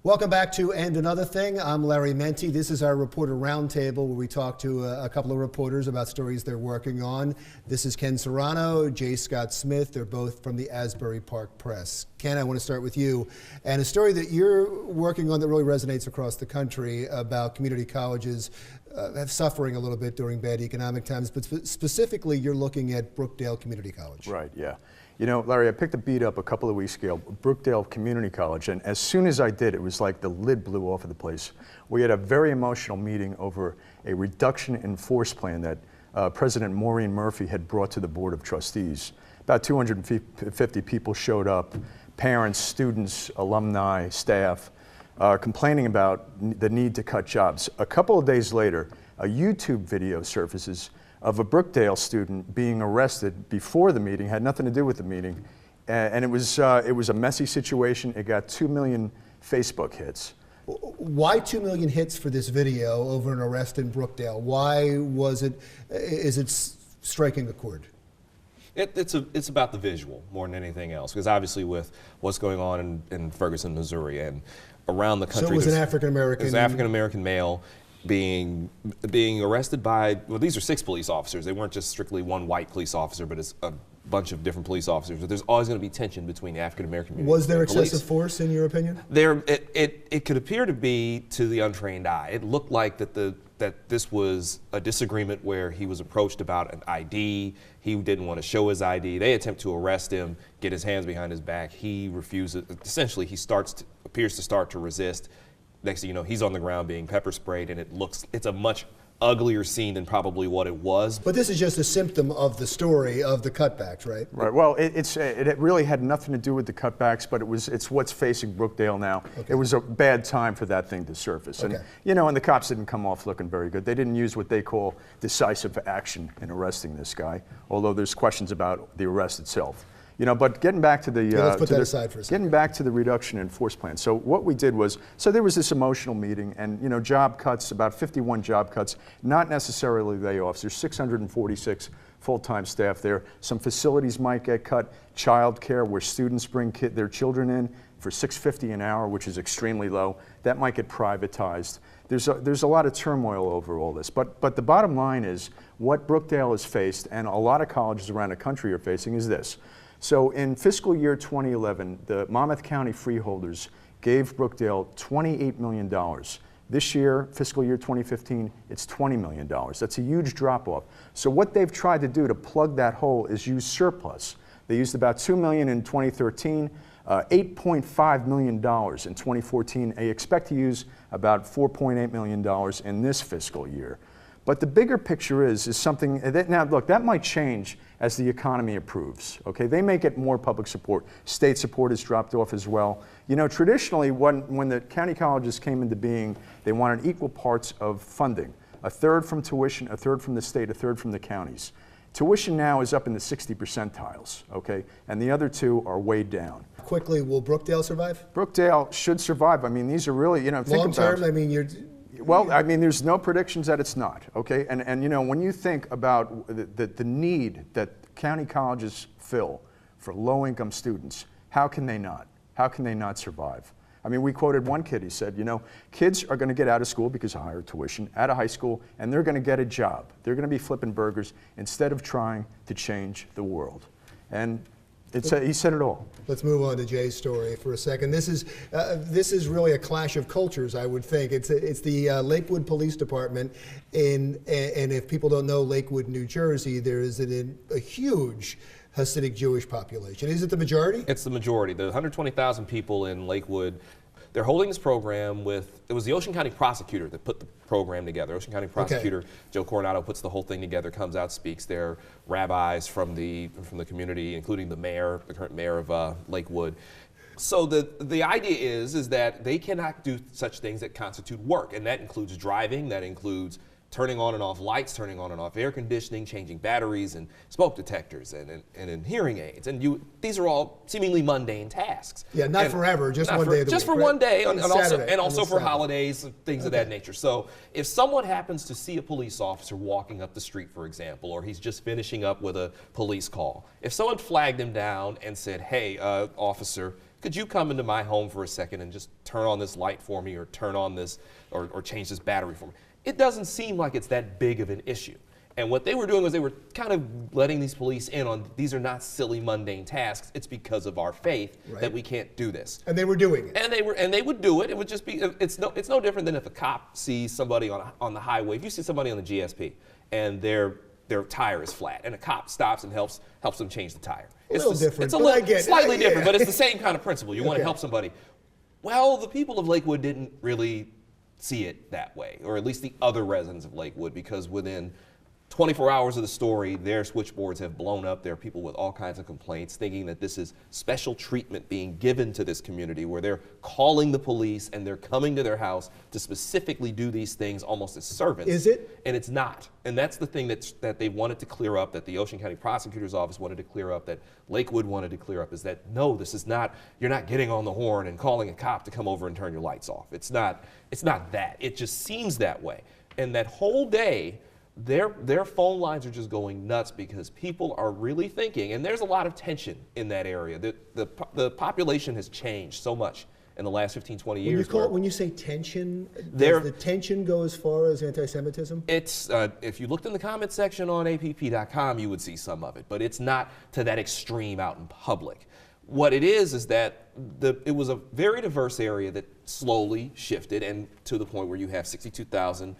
Welcome back to And Another Thing. I'm Larry Menti. This is our reporter roundtable where we talk to a couple of reporters about stories they're working on. This is Ken Serrano, J. Scott Smith. They're both from the Asbury Park Press. Ken, I want to start with you. And a story that you're working on that really resonates across the country about community colleges suffering a little bit during bad economic times, but specifically you're looking at Brookdale Community College. Right, yeah. You know, Larry, I picked the beat up a couple of weeks ago, Brookdale Community College, and as soon as I did, it was like the lid blew off of the place. We had a very emotional meeting over a reduction in force plan that President Maureen Murphy had brought to the Board of Trustees. About 250 people showed up, parents, students, alumni, staff, complaining about the need to cut jobs. A couple of days later, a YouTube video surfaces of a Brookdale student being arrested before the meeting, had nothing to do with the meeting, and it was a messy situation. It got 2 million Facebook hits. Why 2 million hits for this video over an arrest in Brookdale? Why is it striking a chord? It's about the visual more than anything else, because obviously with what's going on in Ferguson, Missouri, and around the country. So it was an African-American. It was an African-American male being arrested by, well, these are 6 police officers. They weren't just strictly one white police officer, but it's a bunch of different police officers. But there's always going to be tension between the African-American community. Was there excessive force, in your opinion? It could appear to be to the untrained eye. It looked like that this was a disagreement where he was approached about an ID. He didn't want to show his ID. They attempt to arrest him, get his hands behind his back. He refuses. Essentially, he appears to start to resist. Next thing you know, he's on the ground being pepper sprayed, and it's a much uglier scene than probably what it was. But this is just a symptom of the story of the cutbacks, right? Right. Well, it really had nothing to do with the cutbacks, but it's what's facing Brookdale now. Okay. It was a bad time for that thing to surface, and and the cops didn't come off looking very good. They didn't use what they call decisive action in arresting this guy, although there's questions about the arrest itself. But getting back to the let's put that aside for a second. Getting back to the reduction in force plan. So what we did was, there was this emotional meeting, and job cuts, about 51 job cuts, not necessarily layoffs. There's 646 full-time staff there. Some facilities might get cut. Child care, where students bring their children in for $6.50 an hour, which is extremely low, that might get privatized. There's a lot of turmoil over all this, but the bottom line is what Brookdale has faced, and a lot of colleges around the country are facing, is this. So in fiscal year 2011, the Monmouth County freeholders gave Brookdale $28 million. This year, fiscal year 2015, it's $20 million. That's a huge drop-off. So what they've tried to do to plug that hole is use surplus. They used about $2 million in 2013, $8.5 million in 2014. They expect to use about $4.8 million in this fiscal year. But the bigger picture is something that, now look, that might change as the economy improves, okay? They may get more public support. State support has dropped off as well. Traditionally, when the county colleges came into being, they wanted equal parts of funding. A third from tuition, a third from the state, a third from the counties. Tuition now is up in the 60 percentiles, okay? And the other two are way down. Quickly, will Brookdale survive? Brookdale should survive. I mean, these are really, think about... Long term, I mean, you're... Well, I mean, there's no predictions that it's not, okay? And when you think about the need that county colleges fill for low-income students, how can they not? How can they not survive? I mean, we quoted one kid. He said, kids are going to get out of school because of higher tuition, out of high school, and they're going to get a job. They're going to be flipping burgers instead of trying to change the world. And he said it all. Let's move on to Jay's story for a second. This is really a clash of cultures, I would think. It's the Lakewood Police Department, and if people don't know Lakewood, New Jersey, there is a huge Hasidic Jewish population. Is it the majority? It's the majority. The 120,000 people in Lakewood. They're holding this program it was the Ocean County prosecutor that put the program together. Ocean County prosecutor Joe Coronado puts the whole thing together, comes out, speaks. They're rabbis from the community, including the current mayor of Lakewood. So the idea is that they cannot do such things that constitute work, and that includes driving, that includes turning on and off lights, turning on and off air conditioning, changing batteries and smoke detectors and hearing aids. And these are all seemingly mundane tasks. Yeah, not forever, just one day of the just week, for one day, and Saturday, also for holidays, things of that nature. So if someone happens to see a police officer walking up the street, for example, or he's just finishing up with a police call, if someone flagged him down and said, hey, officer, could you come into my home for a second and just turn on this light for me, or turn on this, or change this battery for me? It doesn't seem like it's that big of an issue. And what they were doing was they were kind of letting these police in on, these are not silly, mundane tasks. It's because of our faith that we can't do this. And they were doing it. And they would do it. It would just be, it's no different than if a cop sees somebody on the highway. If you see somebody on the GSP and their tire is flat, and a cop stops and helps them change the tire. It's a little different. It's slightly different, but it's the same kind of principle. You want to help somebody. Well, the people of Lakewood didn't really see it that way, or at least the other residents of Lakewood, because within 24 hours of the story, their switchboards have blown up. There are people with all kinds of complaints thinking that this is special treatment being given to this community, where they're calling the police and they're coming to their house to specifically do these things almost as servants. Is it? And it's not. And that's the thing that they wanted to clear up, that the Ocean County Prosecutor's Office wanted to clear up, that Lakewood wanted to clear up, is that no, this is not, you're not getting on the horn and calling a cop to come over and turn your lights off. It's not that. It just seems that way. And that whole day, their phone lines are just going nuts because people are really thinking, and there's a lot of tension in that area. The population has changed so much in the last 15, 20 years. When you say tension, does the tension go as far as anti-Semitism? It's, if you looked in the comment section on APP.com, you would see some of it, but it's not to that extreme out in public. What it is that it was a very diverse area that slowly shifted, and to the point where you have 62,000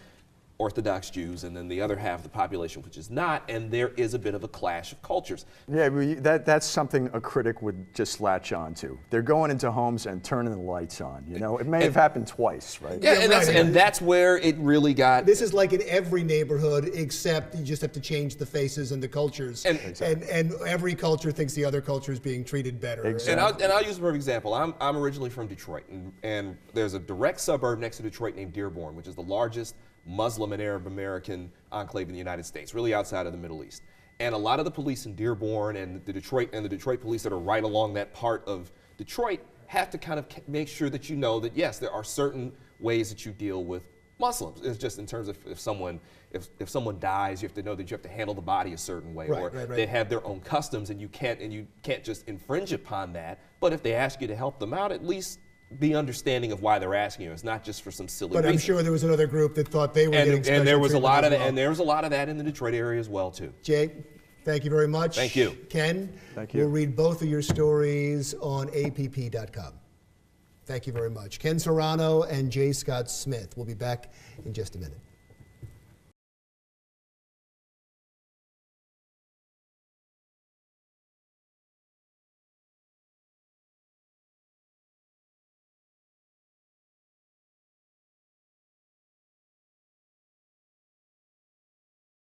Orthodox Jews, and then the other half of the population which is not, and there is a bit of a clash of cultures. Yeah, that's something a critic would just latch on to. They're going into homes and turning the lights on, you know? It may have happened twice, right? Yeah, and that's where it really got... This is like in every neighborhood, except you just have to change the faces and the cultures. And every culture thinks the other culture is being treated better. Exactly. And I'll use a perfect example. I'm originally from Detroit, and there's a direct suburb next to Detroit named Dearborn, which is the largest Muslim and Arab American enclave in the United States, really outside of the Middle East. And a lot of the police in Dearborn and the Detroit police that are right along that part of Detroit have to kind of make sure that you know that, yes, there are certain ways that you deal with Muslims. It's just in terms of if someone dies, you have to know that you have to handle the body a certain way, they have their own customs, and you can't just infringe upon that. But if they ask you to help them out, at least be understanding of why they're asking you. It's not just for some silly reason. But I'm sure there was another group that thought they were getting special and there was a lot of treatment as well. and there was a lot of that in the Detroit area as well too. Jake, thank you very much. Thank you. Ken, thank you. We'll read both of your stories on app.com. Thank you very much. Ken Serrano and J. Scott Smith. We'll be back in just a minute.